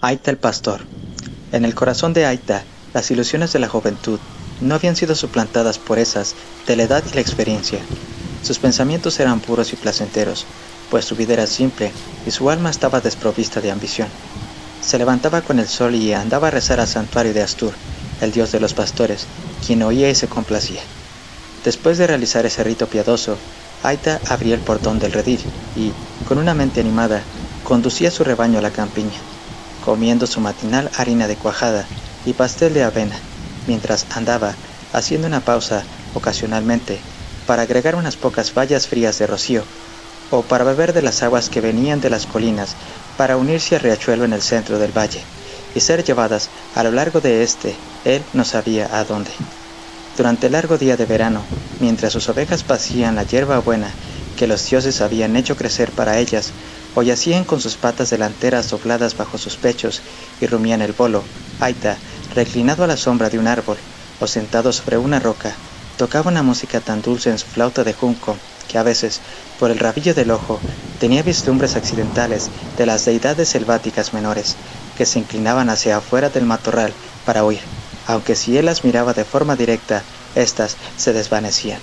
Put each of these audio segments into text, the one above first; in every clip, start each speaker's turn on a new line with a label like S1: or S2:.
S1: Aita el pastor. En el corazón de Aita, las ilusiones de la juventud no habían sido suplantadas por esas de la edad y la experiencia. Sus pensamientos eran puros y placenteros, pues su vida era simple y su alma estaba desprovista de ambición. Se levantaba con el sol y andaba a rezar al santuario de Astur, el dios de los pastores, quien oía y se complacía. Después de realizar ese rito piadoso, Aita abría el portón del redil y, con una mente animada, conducía su rebaño a la campiña, comiendo su matinal harina de cuajada y pastel de avena, mientras andaba haciendo una pausa ocasionalmente para agregar unas pocas vallas frías de rocío, o para beber de las aguas que venían de las colinas para unirse al riachuelo en el centro del valle, y ser llevadas a lo largo de él no sabía a dónde. Durante el largo día de verano, mientras sus ovejas pasían la hierba buena que los dioses habían hecho crecer para ellas, o yacían con sus patas delanteras dobladas bajo sus pechos y rumían el bolo, Aita, reclinado a la sombra de un árbol, o sentado sobre una roca, tocaba una música tan dulce en su flauta de junco, que a veces, por el rabillo del ojo, tenía vislumbres accidentales de las deidades selváticas menores, que se inclinaban hacia afuera del matorral para oír, aunque si él las miraba de forma directa, éstas se desvanecían.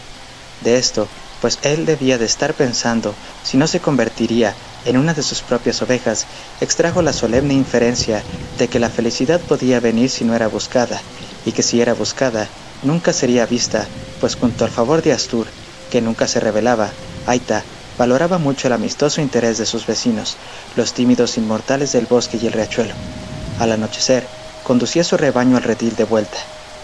S1: De esto, pues él debía de estar pensando si no se convertiría en una de sus propias ovejas, extrajo la solemne inferencia de que la felicidad podía venir si no era buscada, y que si era buscada, nunca sería vista, pues junto al favor de Astur, que nunca se revelaba, Aita valoraba mucho el amistoso interés de sus vecinos, los tímidos inmortales del bosque y el riachuelo. Al anochecer, conducía su rebaño al redil de vuelta,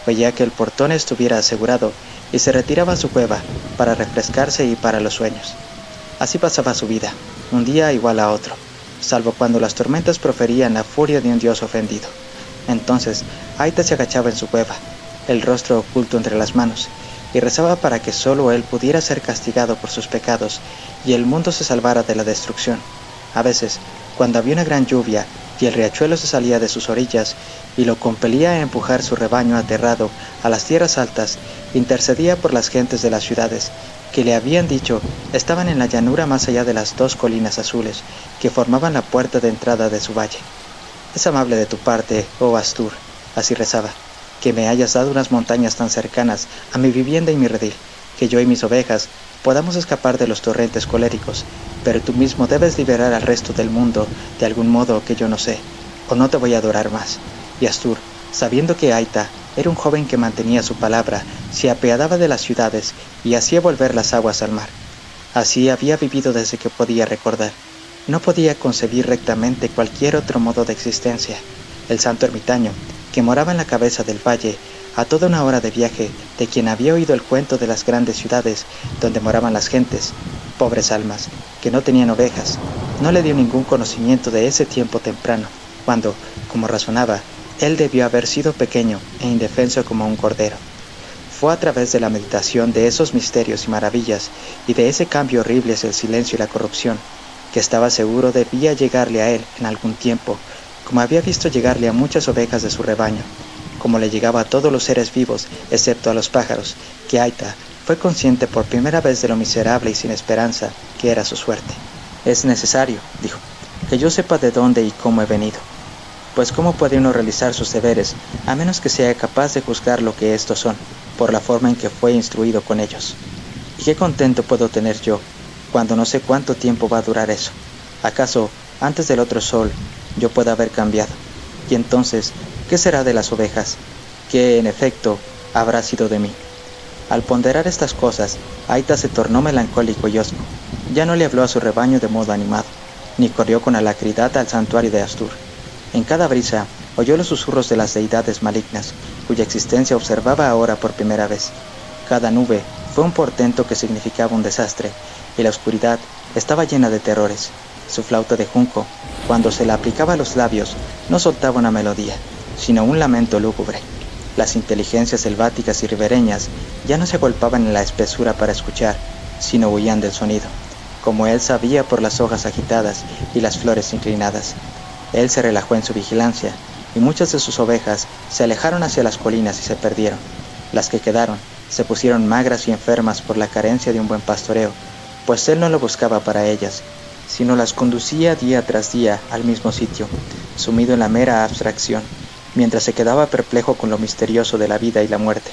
S1: veía que el portón estuviera asegurado y se retiraba a su cueva para refrescarse y para los sueños. Así pasaba su vida, un día igual a otro, salvo cuando las tormentas proferían la furia de un dios ofendido. Entonces, Aita se agachaba en su cueva, el rostro oculto entre las manos, y rezaba para que solo él pudiera ser castigado por sus pecados y el mundo se salvara de la destrucción. A veces, cuando había una gran lluvia y el riachuelo se salía de sus orillas y lo compelía a empujar su rebaño aterrado a las tierras altas, intercedía por las gentes de las ciudades, que le habían dicho estaban en la llanura más allá de las dos colinas azules que formaban la puerta de entrada de su valle. Es amable de tu parte, oh Astur, así rezaba, que me hayas dado unas montañas tan cercanas a mi vivienda y mi redil, que yo y mis ovejas podamos escapar de los torrentes coléricos, pero tú mismo debes liberar al resto del mundo de algún modo que yo no sé, o no te voy a adorar más. Y Astur, sabiendo que Aita era un joven que mantenía su palabra, se apiadaba de las ciudades y hacía volver las aguas al mar. Así había vivido desde que podía recordar. No podía concebir rectamente cualquier otro modo de existencia. El santo ermitaño, que moraba en la cabeza del valle, a toda una hora de viaje de quien había oído el cuento de las grandes ciudades donde moraban las gentes, pobres almas, que no tenían ovejas, no le dio ningún conocimiento de ese tiempo temprano, cuando, como razonaba, él debió haber sido pequeño e indefenso como un cordero. Fue a través de la meditación de esos misterios y maravillas y de ese cambio horrible hacia el silencio y la corrupción, que estaba seguro debía llegarle a él en algún tiempo, como había visto llegarle a muchas ovejas de su rebaño, como le llegaba a todos los seres vivos, excepto a los pájaros, que Aita fue consciente por primera vez de lo miserable y sin esperanza que era su suerte. Es necesario, dijo, que yo sepa de dónde y cómo he venido, pues cómo puede uno realizar sus deberes a menos que sea capaz de juzgar lo que estos son, por la forma en que fue instruido con ellos. ¿Y qué contento puedo tener yo, cuando no sé cuánto tiempo va a durar eso? ¿Acaso, antes del otro sol, yo pueda haber cambiado? Y entonces, ¿qué será de las ovejas? ¿Qué, en efecto, habrá sido de mí? Al ponderar estas cosas, Aita se tornó melancólico y hosco. Ya no le habló a su rebaño de modo animado, ni corrió con alacridad al santuario de Astur. En cada brisa, oyó los susurros de las deidades malignas, cuya existencia observaba ahora por primera vez. Cada nube fue un portento que significaba un desastre, y la oscuridad estaba llena de terrores. Su flauta de junco, cuando se la aplicaba a los labios, no soltaba una melodía, sino un lamento lúgubre. Las inteligencias selváticas y ribereñas ya no se agolpaban en la espesura para escuchar, sino huían del sonido, como él sabía por las hojas agitadas y las flores inclinadas. Él se relajó en su vigilancia, y muchas de sus ovejas se alejaron hacia las colinas y se perdieron. Las que quedaron se pusieron magras y enfermas por la carencia de un buen pastoreo, pues él no lo buscaba para ellas, sino las conducía día tras día al mismo sitio, sumido en la mera abstracción, mientras se quedaba perplejo con lo misterioso de la vida y la muerte,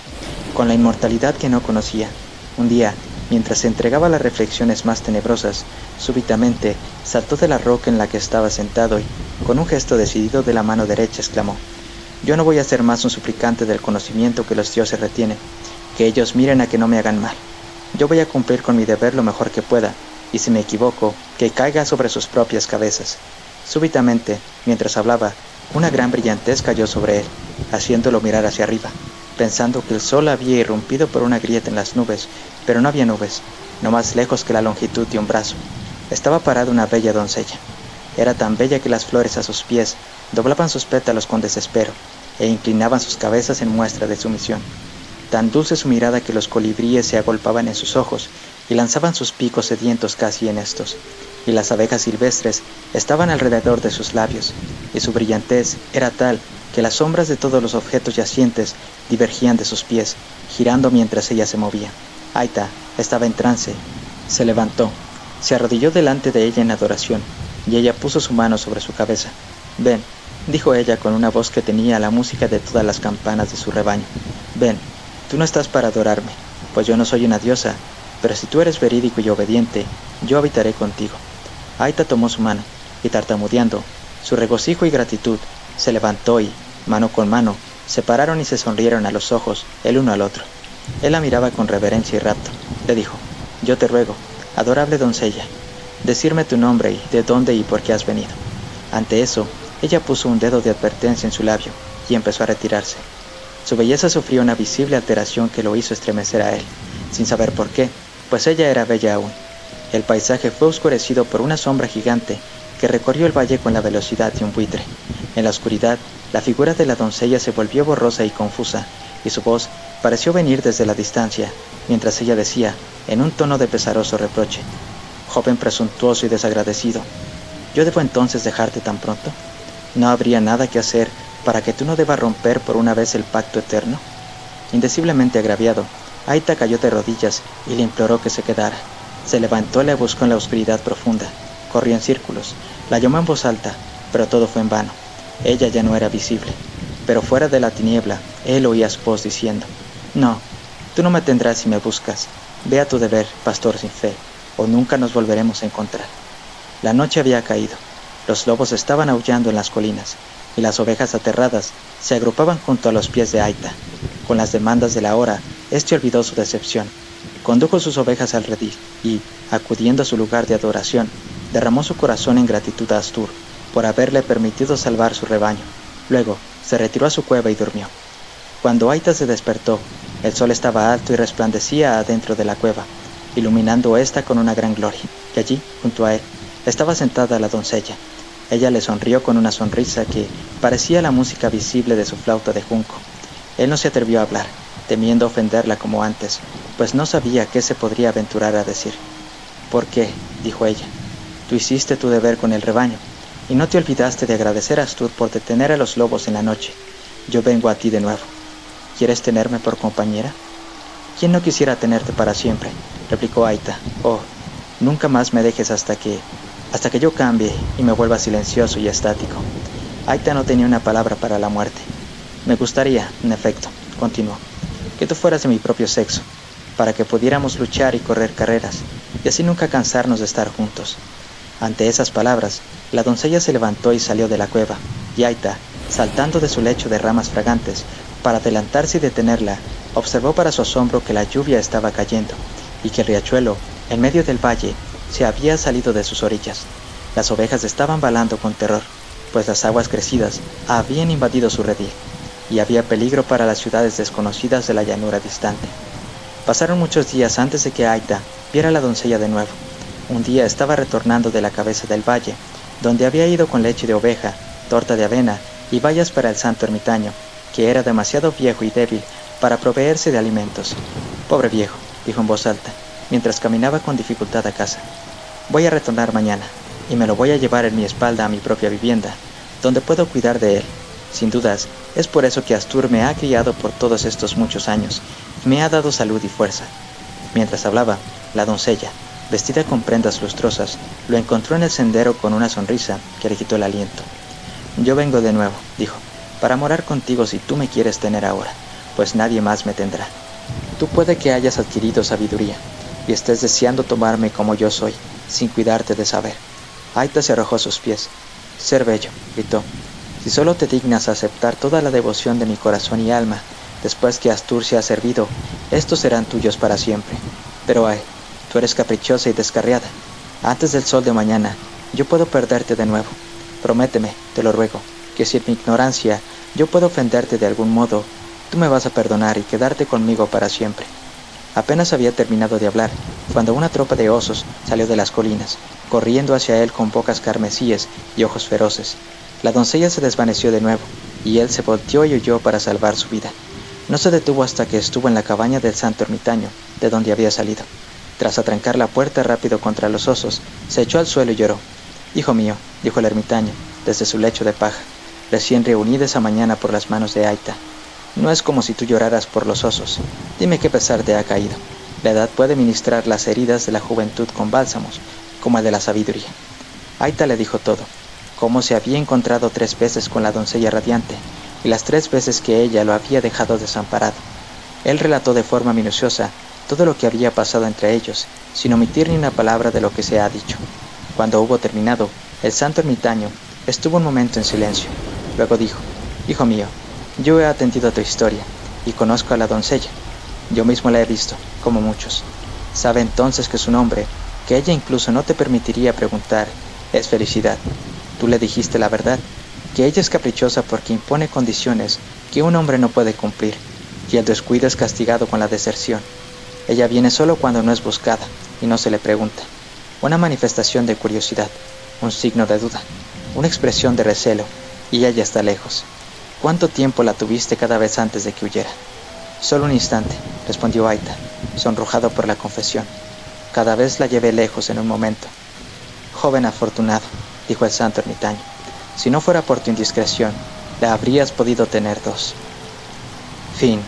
S1: con la inmortalidad que no conocía. Un día, mientras se entregaba a las reflexiones más tenebrosas, súbitamente saltó de la roca en la que estaba sentado y, con un gesto decidido de la mano derecha, exclamó: «Yo no voy a ser más un suplicante del conocimiento que los dioses retienen, que ellos miren a que no me hagan mal. Yo voy a cumplir con mi deber lo mejor que pueda, y si me equivoco, que caiga sobre sus propias cabezas». Súbitamente, mientras hablaba, una gran brillantez cayó sobre él, haciéndolo mirar hacia arriba, pensando que el sol había irrumpido por una grieta en las nubes, pero no había nubes, no más lejos que la longitud de un brazo. Estaba parada una bella doncella. Era tan bella que las flores a sus pies doblaban sus pétalos con desespero, e inclinaban sus cabezas en muestra de sumisión. Tan dulce su mirada que los colibríes se agolpaban en sus ojos, y lanzaban sus picos sedientos casi en estos, y las abejas silvestres estaban alrededor de sus labios, y su brillantez era tal que las sombras de todos los objetos yacientes divergían de sus pies, girando mientras ella se movía. Aita estaba en trance. Se levantó, se arrodilló delante de ella en adoración, y ella puso su mano sobre su cabeza. «Ven», dijo ella con una voz que tenía la música de todas las campanas de su rebaño. «Ven, tú no estás para adorarme, pues yo no soy una diosa, pero si tú eres verídico y obediente, yo habitaré contigo». Aita tomó su mano, y tartamudeando su regocijo y gratitud, se levantó y, mano con mano, se pararon y se sonrieron a los ojos el uno al otro. Él la miraba con reverencia y rapto. Le dijo: «Yo te ruego, adorable doncella, decirme tu nombre y de dónde y por qué has venido». Ante eso, ella puso un dedo de advertencia en su labio y empezó a retirarse. Su belleza sufrió una visible alteración que lo hizo estremecer a él, sin saber por qué, pues ella era bella aún. El paisaje fue oscurecido por una sombra gigante que recorrió el valle con la velocidad de un buitre. En la oscuridad, la figura de la doncella se volvió borrosa y confusa, y su voz pareció venir desde la distancia, mientras ella decía, en un tono de pesaroso reproche: «Joven presuntuoso y desagradecido, ¿yo debo entonces dejarte tan pronto? ¿No habría nada que hacer para que tú no debas romper por una vez el pacto eterno?» Indeciblemente agraviado, Aita cayó de rodillas y le imploró que se quedara. Se levantó y la buscó en la oscuridad profunda. Corrió en círculos, la llamó en voz alta, pero todo fue en vano. Ella ya no era visible, pero fuera de la tiniebla, él oía su voz diciendo: «No, tú no me tendrás si me buscas. Ve a tu deber, pastor sin fe, o nunca nos volveremos a encontrar». La noche había caído, los lobos estaban aullando en las colinas, y las ovejas aterradas se agrupaban junto a los pies de Aita. Con las demandas de la hora, este olvidó su decepción. Condujo sus ovejas al redil y, acudiendo a su lugar de adoración, derramó su corazón en gratitud a Astur por haberle permitido salvar su rebaño. Luego, se retiró a su cueva y durmió. Cuando Aita se despertó, el sol estaba alto y resplandecía adentro de la cueva, iluminando ésta con una gran gloria, y allí, junto a él, estaba sentada la doncella. Ella le sonrió con una sonrisa que parecía la música visible de su flauta de junco. Él no se atrevió a hablar, temiendo ofenderla como antes, pues no sabía qué se podría aventurar a decir. «¿Por qué?», dijo ella. «Tú hiciste tu deber con el rebaño, y no te olvidaste de agradecer a Astur por detener a los lobos en la noche. Yo vengo a ti de nuevo. ¿Quieres tenerme por compañera?». «¿Quién no quisiera tenerte para siempre?», replicó Aita. «Oh, nunca más me dejes hasta que yo cambie y me vuelva silencioso y estático». Aita no tenía una palabra para la muerte. «Me gustaría, en efecto», continuó, «que tú fueras de mi propio sexo, para que pudiéramos luchar y correr carreras, y así nunca cansarnos de estar juntos». Ante esas palabras, la doncella se levantó y salió de la cueva, y Aita, saltando de su lecho de ramas fragantes, para adelantarse y detenerla, observó para su asombro que la lluvia estaba cayendo, y que el riachuelo, en medio del valle, se había salido de sus orillas. Las ovejas estaban balando con terror, pues las aguas crecidas habían invadido su redil, y había peligro para las ciudades desconocidas de la llanura distante. Pasaron muchos días antes de que Aita viera a la doncella de nuevo. Un día estaba retornando de la cabeza del valle, donde había ido con leche de oveja, torta de avena y bayas para el santo ermitaño, que era demasiado viejo y débil para proveerse de alimentos. «Pobre viejo», dijo en voz alta, mientras caminaba con dificultad a casa. «Voy a retornar mañana, y me lo voy a llevar en mi espalda a mi propia vivienda, donde puedo cuidar de él. Sin dudas, es por eso que Astur me ha criado por todos estos muchos años, y me ha dado salud y fuerza». Mientras hablaba, la doncella, vestida con prendas lustrosas, lo encontró en el sendero con una sonrisa que le quitó el aliento. «Yo vengo de nuevo», dijo, «para morar contigo si tú me quieres tener ahora, pues nadie más me tendrá. Tú puede que hayas adquirido sabiduría, y estés deseando tomarme como yo soy, sin cuidarte de saber». Aita se arrojó a sus pies. «Ser bello», gritó, «si solo te dignas aceptar toda la devoción de mi corazón y alma, después que Asturcia ha servido, estos serán tuyos para siempre. Pero ay, tú eres caprichosa y descarriada. Antes del sol de mañana, yo puedo perderte de nuevo. Prométeme, te lo ruego, que si en mi ignorancia yo puedo ofenderte de algún modo, tú me vas a perdonar y quedarte conmigo para siempre». Apenas había terminado de hablar, cuando una tropa de osos salió de las colinas, corriendo hacia él con bocas carmesíes y ojos feroces. La doncella se desvaneció de nuevo, y él se volteó y huyó para salvar su vida. No se detuvo hasta que estuvo en la cabaña del santo ermitaño, de donde había salido. Tras atrancar la puerta rápido contra los osos, se echó al suelo y lloró. «Hijo mío», dijo el ermitaño, desde su lecho de paja, recién reunida esa mañana por las manos de Aita, «no es como si tú lloraras por los osos. Dime qué pesar te ha caído. La edad puede ministrar las heridas de la juventud con bálsamos, como el de la sabiduría». Aita le dijo todo, cómo se había encontrado 3 veces con la doncella radiante, y las 3 veces que ella lo había dejado desamparado. Él relató de forma minuciosa todo lo que había pasado entre ellos, sin omitir ni una palabra de lo que se ha dicho. Cuando hubo terminado, el santo ermitaño estuvo un momento en silencio. Luego dijo: «Hijo mío, yo he atendido a tu historia, y conozco a la doncella. Yo mismo la he visto, como muchos. Sabe entonces que su nombre, que ella incluso no te permitiría preguntar, es Felicidad. Tú le dijiste la verdad, que ella es caprichosa porque impone condiciones que un hombre no puede cumplir, y el descuido es castigado con la deserción. Ella viene solo cuando no es buscada, y no se le pregunta. Una manifestación de curiosidad, un signo de duda, una expresión de recelo, y ella está lejos. ¿Cuánto tiempo la tuviste cada vez antes de que huyera?». «Solo un instante», respondió Aita, sonrojado por la confesión. «Cada vez la llevé lejos en un momento». «Joven afortunado», dijo el santo ermitaño, «si no fuera por tu indiscreción, la habrías podido tener 2». Fin.